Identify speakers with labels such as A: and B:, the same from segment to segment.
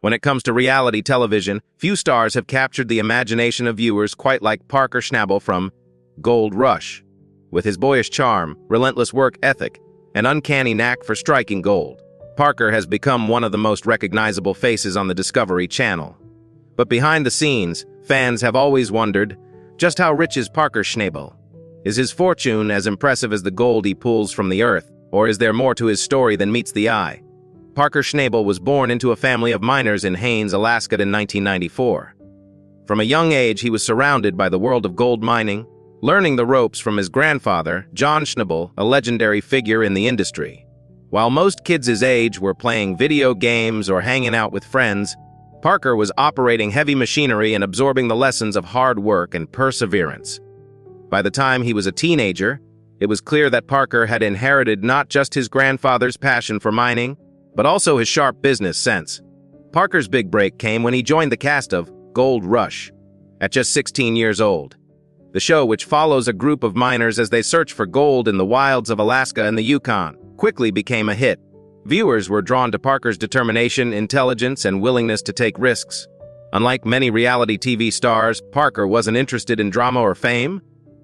A: When it comes to reality television, few stars have captured the imagination of viewers quite like Parker Schnabel from Gold Rush. With his boyish charm, relentless work ethic, and uncanny knack for striking gold, Parker has become one of the most recognizable faces on the Discovery Channel. But behind the scenes, fans have always wondered, just how rich is Parker Schnabel? Is his fortune as impressive as the gold he pulls from the earth, or is there more to his story than meets the eye? Parker Schnabel was born into a family of miners in Haines, Alaska in 1994. From a young age, he was surrounded by the world of gold mining, learning the ropes from his grandfather, John Schnabel, a legendary figure in the industry. While most kids his age were playing video games or hanging out with friends, Parker was operating heavy machinery and absorbing the lessons of hard work and perseverance. By the time he was a teenager, it was clear that Parker had inherited not just his grandfather's passion for mining, but also his sharp business sense. Parker's big break came when he joined the cast of Gold Rush at just 16 years old. The show, which follows a group of miners as they search for gold in the wilds of Alaska and the Yukon, quickly became a hit. Viewers were drawn to Parker's determination, intelligence, and willingness to take risks. Unlike many reality TV stars, Parker wasn't interested in drama or fame.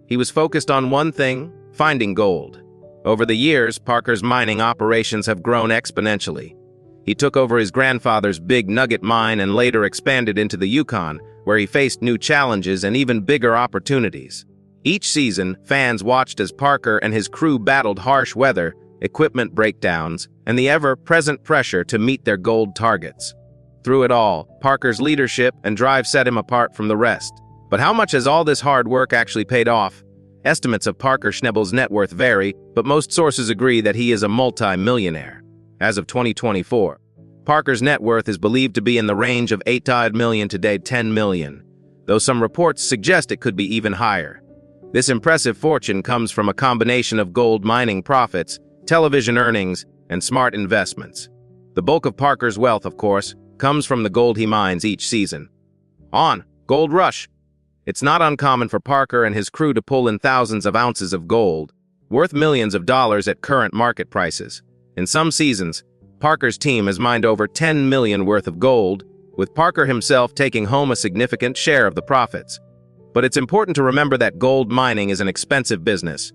A: He was focused on one thing: finding gold. Over the years, Parker's mining operations have grown exponentially. He took over his grandfather's big nugget mine and later expanded into the Yukon, where he faced new challenges and even bigger opportunities. Each season, fans watched as Parker and his crew battled harsh weather, equipment breakdowns, and the ever-present pressure to meet their gold targets. Through it all, Parker's leadership and drive set him apart from the rest. But how much has all this hard work actually paid off? Estimates of Parker Schnabel's net worth vary, but most sources agree that he is a multi-millionaire. As of 2024, Parker's net worth is believed to be in the range of $8 million to $10 million, though some reports suggest it could be even higher. This impressive fortune comes from a combination of gold mining profits, television earnings, and smart investments. The bulk of Parker's wealth, of course, comes from the gold he mines each season. On Gold Rush. It's not uncommon for Parker and his crew to pull in thousands of ounces of gold, worth millions of dollars at current market prices. In some seasons, Parker's team has mined over $10 million worth of gold, with Parker himself taking home a significant share of the profits. But it's important to remember that gold mining is an expensive business.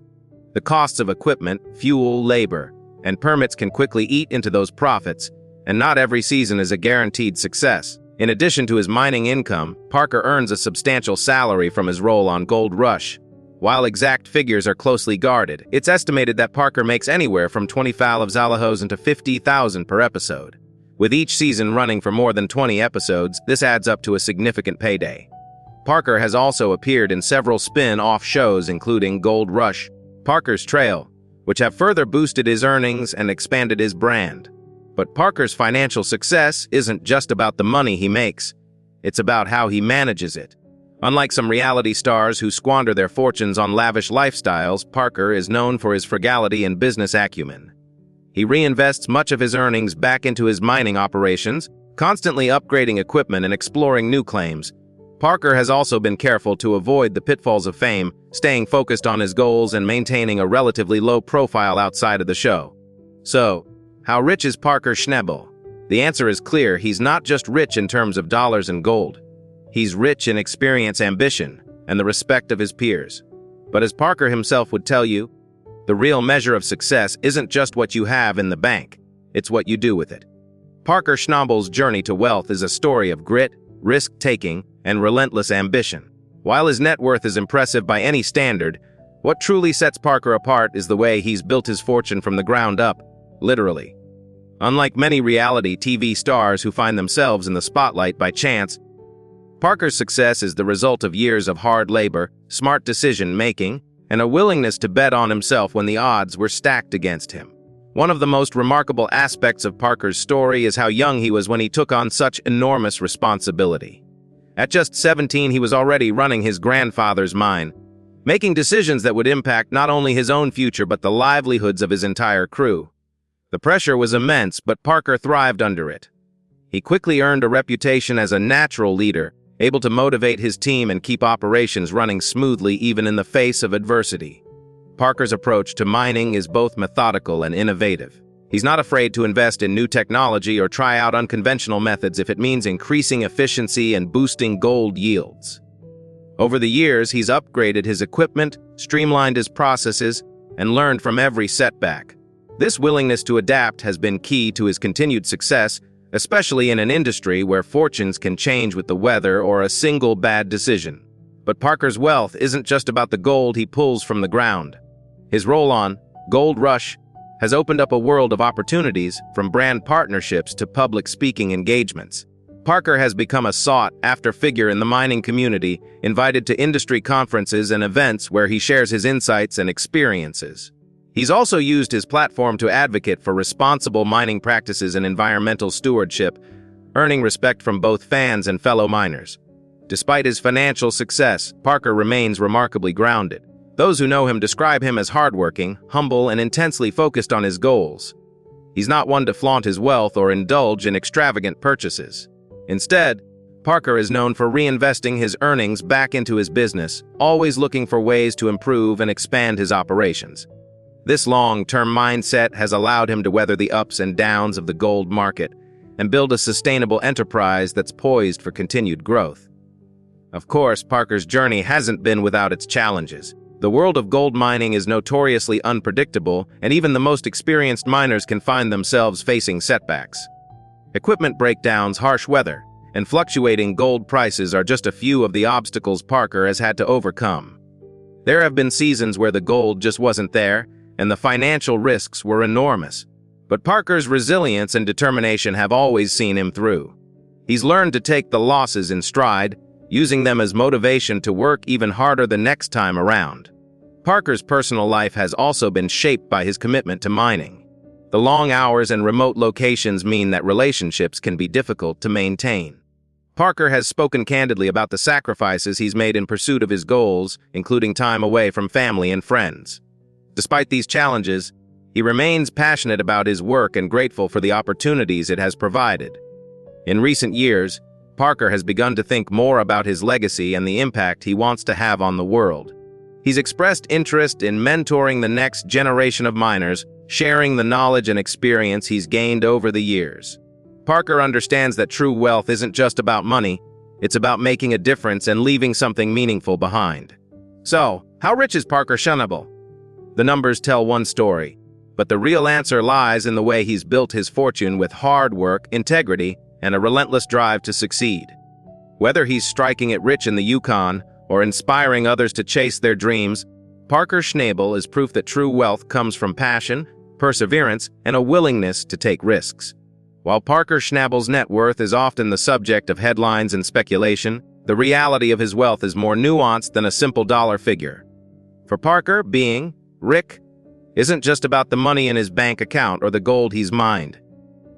A: The costs of equipment, fuel, labor, and permits can quickly eat into those profits, and not every season is a guaranteed success. In addition to his mining income, Parker earns a substantial salary from his role on Gold Rush. While exact figures are closely guarded, it's estimated that Parker makes anywhere from $20,000 to $50,000 per episode. With each season running for more than 20 episodes, this adds up to a significant payday. Parker has also appeared in several spin-off shows including Gold Rush, Parker's Trail, which have further boosted his earnings and expanded his brand. But Parker's financial success isn't just about the money he makes, it's about how he manages it. Unlike some reality stars who squander their fortunes on lavish lifestyles, Parker is known for his frugality and business acumen. He reinvests much of his earnings back into his mining operations, constantly upgrading equipment and exploring new claims. Parker has also been careful to avoid the pitfalls of fame, staying focused on his goals and maintaining a relatively low profile outside of the show. So, how rich is Parker Schnabel? The answer is clear: he's not just rich in terms of dollars and gold. He's rich in experience, ambition, and the respect of his peers. But as Parker himself would tell you, the real measure of success isn't just what you have in the bank, it's what you do with it. Parker Schnabel's journey to wealth is a story of grit, risk-taking, and relentless ambition. While his net worth is impressive by any standard, what truly sets Parker apart is the way he's built his fortune from the ground up, literally. Unlike many reality TV stars who find themselves in the spotlight by chance, Parker's success is the result of years of hard labor, smart decision-making, and a willingness to bet on himself when the odds were stacked against him. One of the most remarkable aspects of Parker's story is how young he was when he took on such enormous responsibility. At just 17, he was already running his grandfather's mine, making decisions that would impact not only his own future but the livelihoods of his entire crew. The pressure was immense, but Parker thrived under it. He quickly earned a reputation as a natural leader, able to motivate his team and keep operations running smoothly even in the face of adversity. Parker's approach to mining is both methodical and innovative. He's not afraid to invest in new technology or try out unconventional methods if it means increasing efficiency and boosting gold yields. Over the years, he's upgraded his equipment, streamlined his processes, and learned from every setback. This willingness to adapt has been key to his continued success, especially in an industry where fortunes can change with the weather or a single bad decision. But Parker's wealth isn't just about the gold he pulls from the ground. His role on Gold Rush has opened up a world of opportunities, from brand partnerships to public speaking engagements. Parker has become a sought-after figure in the mining community, invited to industry conferences and events where he shares his insights and experiences. He's also used his platform to advocate for responsible mining practices and environmental stewardship, earning respect from both fans and fellow miners. Despite his financial success, Parker remains remarkably grounded. Those who know him describe him as hardworking, humble, and intensely focused on his goals. He's not one to flaunt his wealth or indulge in extravagant purchases. Instead, Parker is known for reinvesting his earnings back into his business, always looking for ways to improve and expand his operations. This long-term mindset has allowed him to weather the ups and downs of the gold market and build a sustainable enterprise that's poised for continued growth. Of course, Parker's journey hasn't been without its challenges. The world of gold mining is notoriously unpredictable, and even the most experienced miners can find themselves facing setbacks. Equipment breakdowns, harsh weather, and fluctuating gold prices are just a few of the obstacles Parker has had to overcome. There have been seasons where the gold just wasn't there, and the financial risks were enormous. But Parker's resilience and determination have always seen him through. He's learned to take the losses in stride, using them as motivation to work even harder the next time around. Parker's personal life has also been shaped by his commitment to mining. The long hours and remote locations mean that relationships can be difficult to maintain. Parker has spoken candidly about the sacrifices he's made in pursuit of his goals, including time away from family and friends. Despite these challenges, he remains passionate about his work and grateful for the opportunities it has provided. In recent years, Parker has begun to think more about his legacy and the impact he wants to have on the world. He's expressed interest in mentoring the next generation of miners, sharing the knowledge and experience he's gained over the years. Parker understands that true wealth isn't just about money, it's about making a difference and leaving something meaningful behind. So, how rich is Parker Schnabel? The numbers tell one story, but the real answer lies in the way he's built his fortune with hard work, integrity, and a relentless drive to succeed. Whether he's striking it rich in the Yukon or inspiring others to chase their dreams, Parker Schnabel is proof that true wealth comes from passion, perseverance, and a willingness to take risks. While Parker Schnabel's net worth is often the subject of headlines and speculation, the reality of his wealth is more nuanced than a simple dollar figure. For Parker, being Rick isn't just about the money in his bank account or the gold he's mined.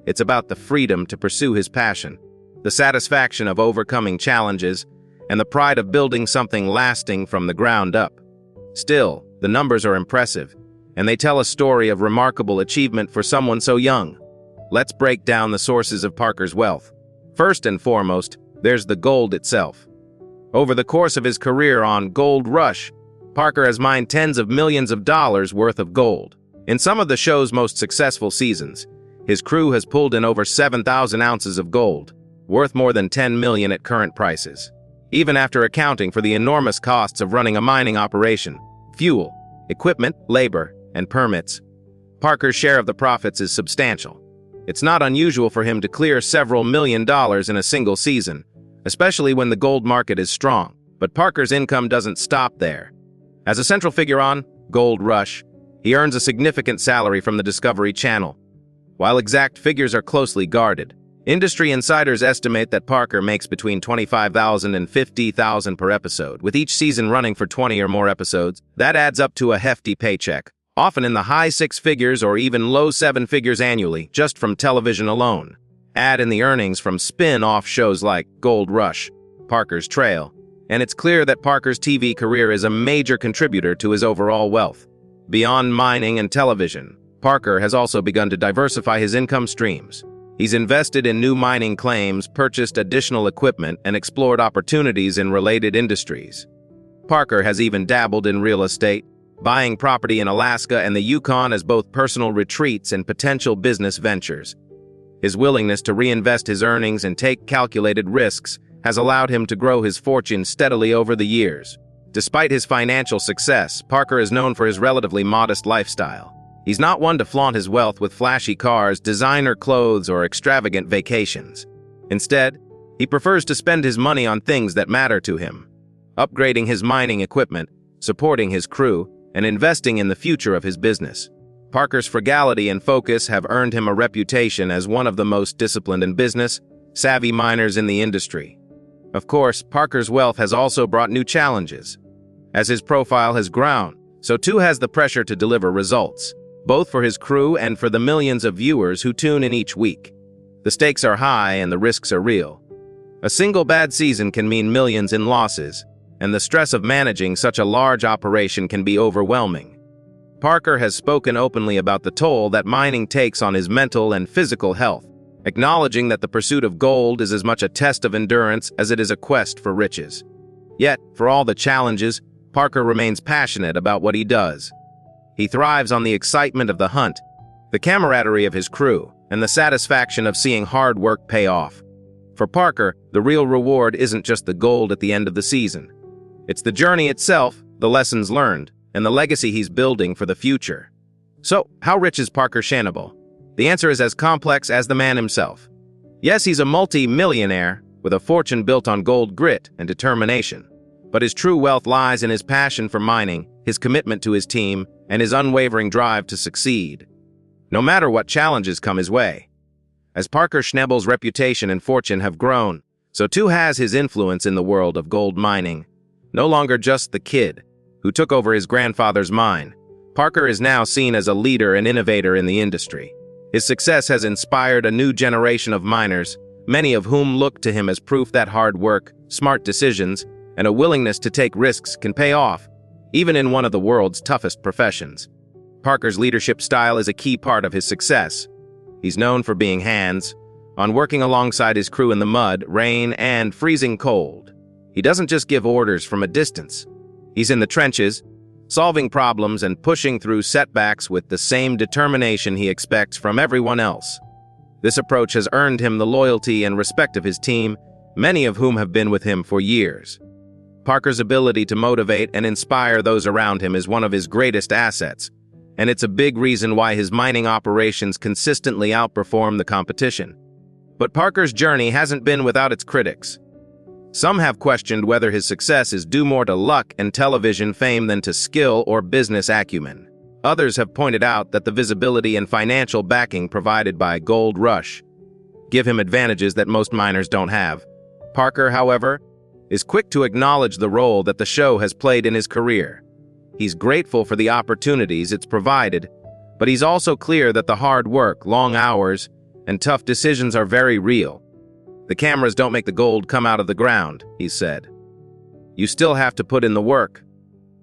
A: It's about the freedom to pursue his passion, the satisfaction of overcoming challenges, and the pride of building something lasting from the ground up. Still, the numbers are impressive, and they tell a story of remarkable achievement for someone so young. Let's break down the sources of Parker's wealth. First and foremost, there's the gold itself. Over the course of his career on Gold Rush, Parker has mined tens of millions of dollars worth of gold. In some of the show's most successful seasons, his crew has pulled in over 7,000 ounces of gold, worth more than $10 million at current prices. Even after accounting for the enormous costs of running a mining operation, fuel, equipment, labor, and permits, Parker's share of the profits is substantial. It's not unusual for him to clear several $1 million in a single season, especially when the gold market is strong. But Parker's income doesn't stop there. As a central figure on Gold Rush, he earns a significant salary from the Discovery Channel. While exact figures are closely guarded, industry insiders estimate that Parker makes between $25,000 and $50,000 per episode. With each season running for 20 or more episodes, that adds up to a hefty paycheck, often in the high six figures or even low seven figures annually, just from television alone. Add in the earnings from spin-off shows like Gold Rush, Parker's Trail, and it's clear that Parker's TV career is a major contributor to his overall wealth. Beyond mining and television, Parker has also begun to diversify his income streams. He's invested in new mining claims, purchased additional equipment, and explored opportunities in related industries. Parker has even dabbled in real estate, buying property in Alaska and the Yukon as both personal retreats and potential business ventures. His willingness to reinvest his earnings and take calculated risks has allowed him to grow his fortune steadily over the years. Despite his financial success, Parker is known for his relatively modest lifestyle. He's not one to flaunt his wealth with flashy cars, designer clothes, or extravagant vacations. Instead, he prefers to spend his money on things that matter to him, upgrading his mining equipment, supporting his crew, and investing in the future of his business. Parker's frugality and focus have earned him a reputation as one of the most disciplined and business-savvy miners in the industry. Of course, Parker's wealth has also brought new challenges. As his profile has grown, so too has the pressure to deliver results, both for his crew and for the millions of viewers who tune in each week. The stakes are high and the risks are real. A single bad season can mean millions in losses, and the stress of managing such a large operation can be overwhelming. Parker has spoken openly about the toll that mining takes on his mental and physical health, acknowledging that the pursuit of gold is as much a test of endurance as it is a quest for riches. Yet, for all the challenges, Parker remains passionate about what he does. He thrives on the excitement of the hunt, the camaraderie of his crew, and the satisfaction of seeing hard work pay off. For Parker, the real reward isn't just the gold at the end of the season. It's the journey itself, the lessons learned, and the legacy he's building for the future. So, how rich is Parker Schnabel? The answer is as complex as the man himself. Yes, he's a multi-millionaire with a fortune built on gold grit and determination. But his true wealth lies in his passion for mining, his commitment to his team, and his unwavering drive to succeed, no matter what challenges come his way. As Parker Schnabel's reputation and fortune have grown, so too has his influence in the world of gold mining. No longer just the kid who took over his grandfather's mine, Parker is now seen as a leader and innovator in the industry. His success has inspired a new generation of miners, many of whom look to him as proof that hard work, smart decisions, and a willingness to take risks can pay off, even in one of the world's toughest professions. Parker's leadership style is a key part of his success. He's known for being hands-on, working alongside his crew in the mud, rain, and freezing cold. He doesn't just give orders from a distance. He's in the trenches, solving problems and pushing through setbacks with the same determination he expects from everyone else. This approach has earned him the loyalty and respect of his team, many of whom have been with him for years. Parker's ability to motivate and inspire those around him is one of his greatest assets, and it's a big reason why his mining operations consistently outperform the competition. But Parker's journey hasn't been without its critics. Some have questioned whether his success is due more to luck and television fame than to skill or business acumen. Others have pointed out that the visibility and financial backing provided by Gold Rush give him advantages that most miners don't have. Parker, however, is quick to acknowledge the role that the show has played in his career. He's grateful for the opportunities it's provided, but he's also clear that the hard work, long hours, and tough decisions are very real. The cameras don't make the gold come out of the ground, he said. You still have to put in the work.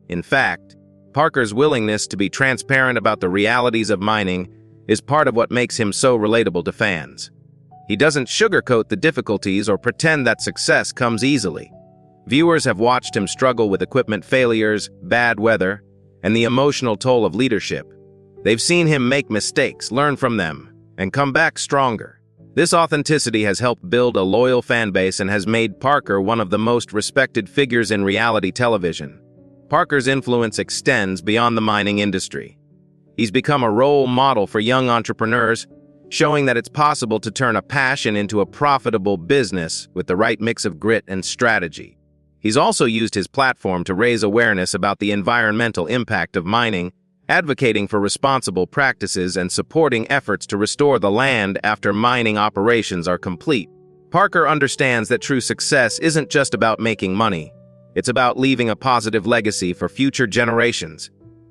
A: In fact, Parker's willingness to be transparent about the realities of mining is part of what makes him so relatable to fans. He doesn't sugarcoat the difficulties or pretend that success comes easily. Viewers have watched him struggle with equipment failures, bad weather, and the emotional toll of leadership. They've seen him make mistakes, learn from them, and come back stronger. This authenticity has helped build a loyal fan base and has made Parker one of the most respected figures in reality television. Parker's influence extends beyond the mining industry. He's become a role model for young entrepreneurs, showing that it's possible to turn a passion into a profitable business with the right mix of grit and strategy. He's also used his platform to raise awareness about the environmental impact of mining, advocating for responsible practices and supporting efforts to restore the land after mining operations are complete. Parker understands that true success isn't just about making money. It's about leaving a positive legacy for future generations.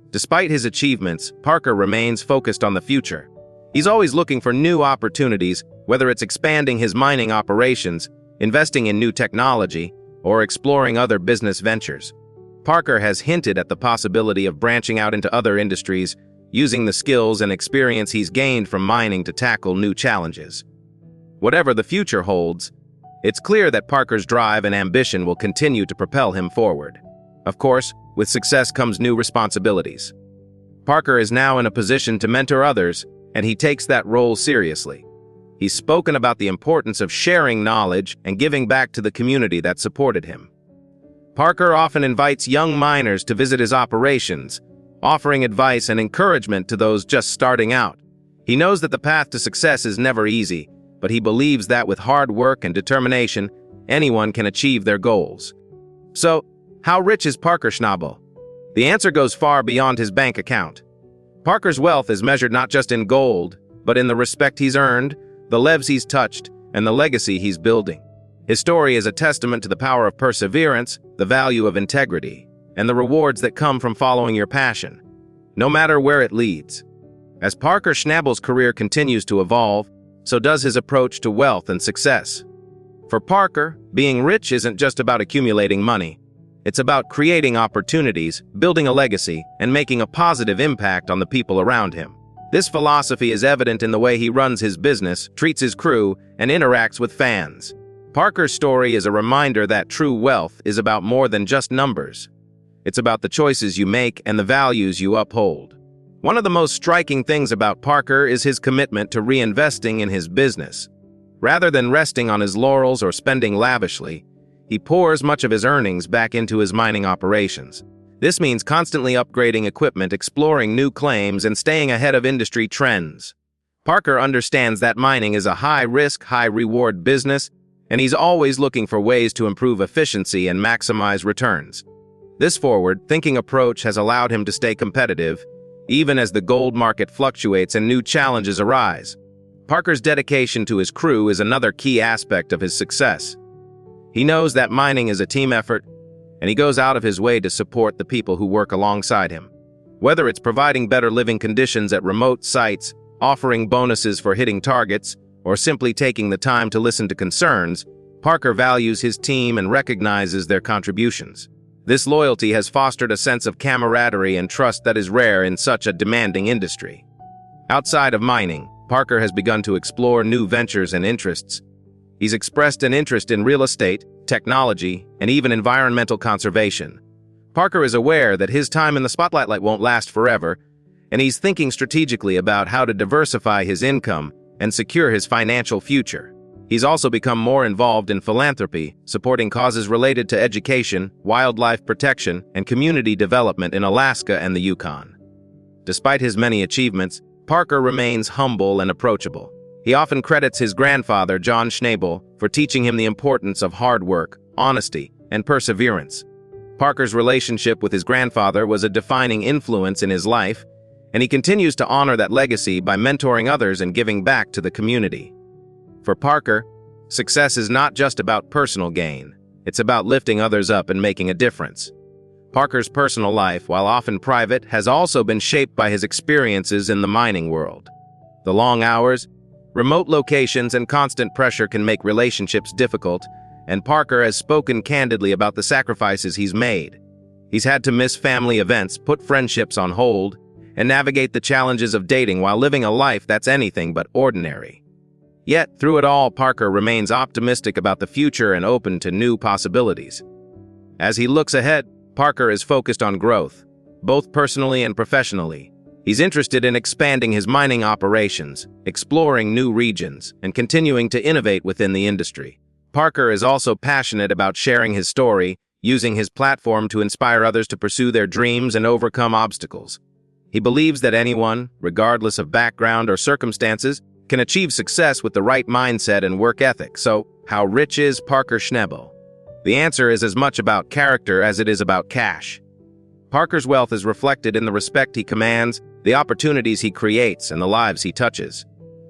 A: Despite his achievements, Parker remains focused on the future. He's always looking for new opportunities, whether it's expanding his mining operations, investing in new technology, or exploring other business ventures. Parker has hinted at the possibility of branching out into other industries, using the skills and experience he's gained from mining to tackle new challenges. Whatever the future holds, it's clear that Parker's drive and ambition will continue to propel him forward. Of course, with success comes new responsibilities. Parker is now in a position to mentor others, and he takes that role seriously. He's spoken about the importance of sharing knowledge and giving back to the community that supported him. Parker often invites young miners to visit his operations, offering advice and encouragement to those just starting out. He knows that the path to success is never easy, but he believes that with hard work and determination, anyone can achieve their goals. So, how rich is Parker Schnabel? The answer goes far beyond his bank account. Parker's wealth is measured not just in gold, but in the respect he's earned, the lives he's touched, and the legacy he's building. His story is a testament to the power of perseverance, the value of integrity, and the rewards that come from following your passion, no matter where it leads. As Parker Schnabel's career continues to evolve, so does his approach to wealth and success. For Parker, being rich isn't just about accumulating money. It's about creating opportunities, building a legacy, and making a positive impact on the people around him. This philosophy is evident in the way he runs his business, treats his crew, and interacts with fans. Parker's story is a reminder that true wealth is about more than just numbers. It's about the choices you make and the values you uphold. One of the most striking things about Parker is his commitment to reinvesting in his business. Rather than resting on his laurels or spending lavishly, he pours much of his earnings back into his mining operations. This means constantly upgrading equipment, exploring new claims, and staying ahead of industry trends. Parker understands that mining is a high-risk, high-reward business, and he's always looking for ways to improve efficiency and maximize returns. This forward-thinking approach has allowed him to stay competitive, even as the gold market fluctuates and new challenges arise. Parker's dedication to his crew is another key aspect of his success. He knows that mining is a team effort, and he goes out of his way to support the people who work alongside him. Whether it's providing better living conditions at remote sites, offering bonuses for hitting targets, or simply taking the time to listen to concerns, Parker values his team and recognizes their contributions. This loyalty has fostered a sense of camaraderie and trust that is rare in such a demanding industry. Outside of mining, Parker has begun to explore new ventures and interests. He's expressed an interest in real estate, technology, and even environmental conservation. Parker is aware that his time in the spotlight won't last forever, and he's thinking strategically about how to diversify his income and secure his financial future. He's also become more involved in philanthropy, supporting causes related to education, wildlife protection, and community development in Alaska and the Yukon. Despite his many achievements, Parker remains humble and approachable. He often credits his grandfather, John Schnabel, for teaching him the importance of hard work, honesty, and perseverance. Parker's relationship with his grandfather was a defining influence in his life, and he continues to honor that legacy by mentoring others and giving back to the community. For Parker, success is not just about personal gain. It's about lifting others up and making a difference. Parker's personal life, while often private, has also been shaped by his experiences in the mining world. The long hours, remote locations, and constant pressure can make relationships difficult, and Parker has spoken candidly about the sacrifices he's made. He's had to miss family events, put friendships on hold, and navigate the challenges of dating while living a life that's anything but ordinary. Yet, through it all, Parker remains optimistic about the future and open to new possibilities. As he looks ahead, Parker is focused on growth, both personally and professionally. He's interested in expanding his mining operations, exploring new regions, and continuing to innovate within the industry. Parker is also passionate about sharing his story, using his platform to inspire others to pursue their dreams and overcome obstacles. He believes that anyone, regardless of background or circumstances, can achieve success with the right mindset and work ethic. So, how rich is Parker Schnabel? The answer is as much about character as it is about cash. Parker's wealth is reflected in the respect he commands, the opportunities he creates, and the lives he touches.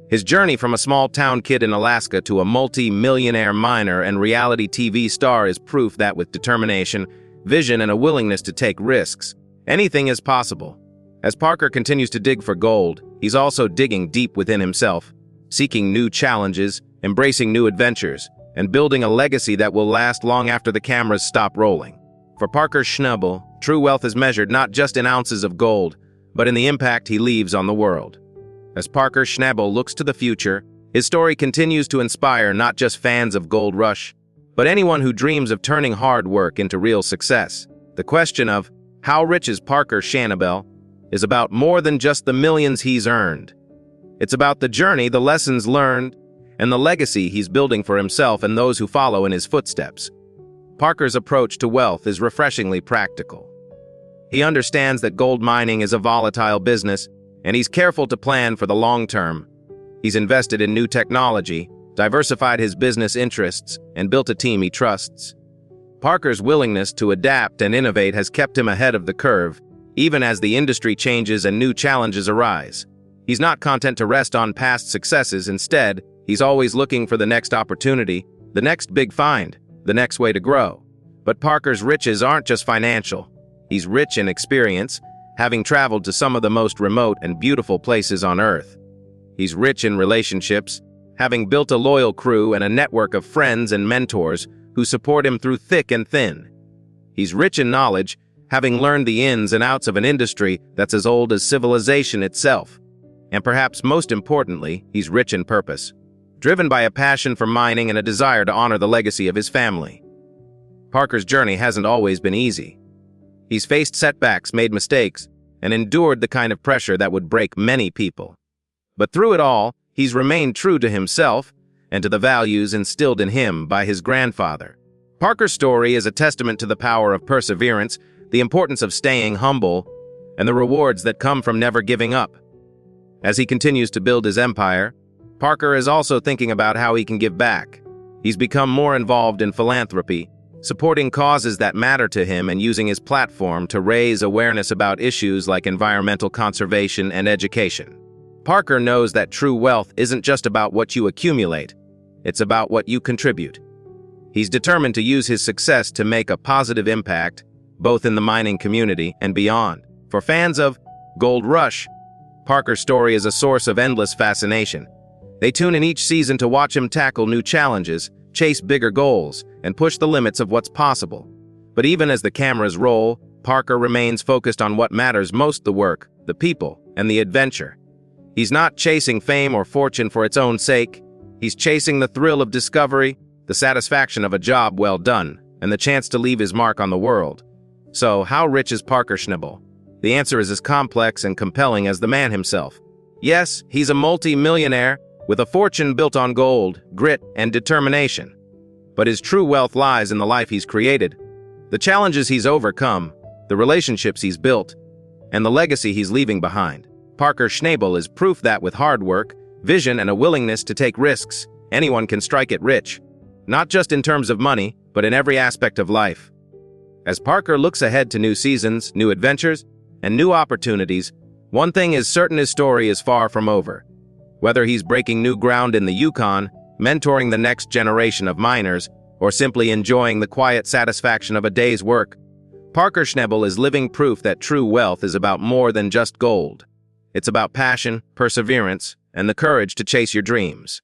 A: His journey from a small-town kid in Alaska to a multi-millionaire miner and reality TV star is proof that with determination, vision, and a willingness to take risks, anything is possible. As Parker continues to dig for gold, he's also digging deep within himself, seeking new challenges, embracing new adventures, and building a legacy that will last long after the cameras stop rolling. For Parker Schnabel, true wealth is measured not just in ounces of gold, but in the impact he leaves on the world. As Parker Schnabel looks to the future, his story continues to inspire not just fans of Gold Rush, but anyone who dreams of turning hard work into real success. The question of How Rich is Parker Schnabel is about more than just the millions he's earned. It's about the journey, the lessons learned, and the legacy he's building for himself and those who follow in his footsteps. Parker's approach to wealth is refreshingly practical. He understands that gold mining is a volatile business, and he's careful to plan for the long term. He's invested in new technology, diversified his business interests, and built a team he trusts. Parker's willingness to adapt and innovate has kept him ahead of the curve, even as the industry changes and new challenges arise. He's not content to rest on past successes. Instead, he's always looking for the next opportunity, the next big find, the next way to grow. But Parker's riches aren't just financial. He's rich in experience, having traveled to some of the most remote and beautiful places on Earth. He's rich in relationships, having built a loyal crew and a network of friends and mentors who support him through thick and thin. He's rich in knowledge, having learned the ins and outs of an industry that's as old as civilization itself. And perhaps most importantly, he's rich in purpose, driven by a passion for mining and a desire to honor the legacy of his family. Parker's journey hasn't always been easy. He's faced setbacks, made mistakes, and endured the kind of pressure that would break many people. But through it all, he's remained true to himself and to the values instilled in him by his grandfather. Parker's story is a testament to the power of perseverance, the importance of staying humble, and the rewards that come from never giving up. As he continues to build his empire, Parker is also thinking about how he can give back. He's become more involved in philanthropy, supporting causes that matter to him and using his platform to raise awareness about issues like environmental conservation and education. Parker knows that true wealth isn't just about what you accumulate, it's about what you contribute. He's determined to use his success to make a positive impact, both in the mining community and beyond. For fans of Gold Rush, Parker's story is a source of endless fascination. They tune in each season to watch him tackle new challenges, chase bigger goals, and push the limits of what's possible. But even as the cameras roll, Parker remains focused on what matters most: the work, the people, and the adventure. He's not chasing fame or fortune for its own sake. He's chasing the thrill of discovery, the satisfaction of a job well done, and the chance to leave his mark on the world. So, how rich is Parker Schnabel? The answer is as complex and compelling as the man himself. Yes, he's a multi-millionaire with a fortune built on gold, grit, and determination. But his true wealth lies in the life he's created, the challenges he's overcome, the relationships he's built, and the legacy he's leaving behind. Parker Schnabel is proof that with hard work, vision, and a willingness to take risks, anyone can strike it rich. Not just in terms of money, but in every aspect of life. As Parker looks ahead to new seasons, new adventures, and new opportunities, one thing is certain: his story is far from over. Whether he's breaking new ground in the Yukon, mentoring the next generation of miners, or simply enjoying the quiet satisfaction of a day's work, Parker Schnabel is living proof that true wealth is about more than just gold. It's about passion, perseverance, and the courage to chase your dreams.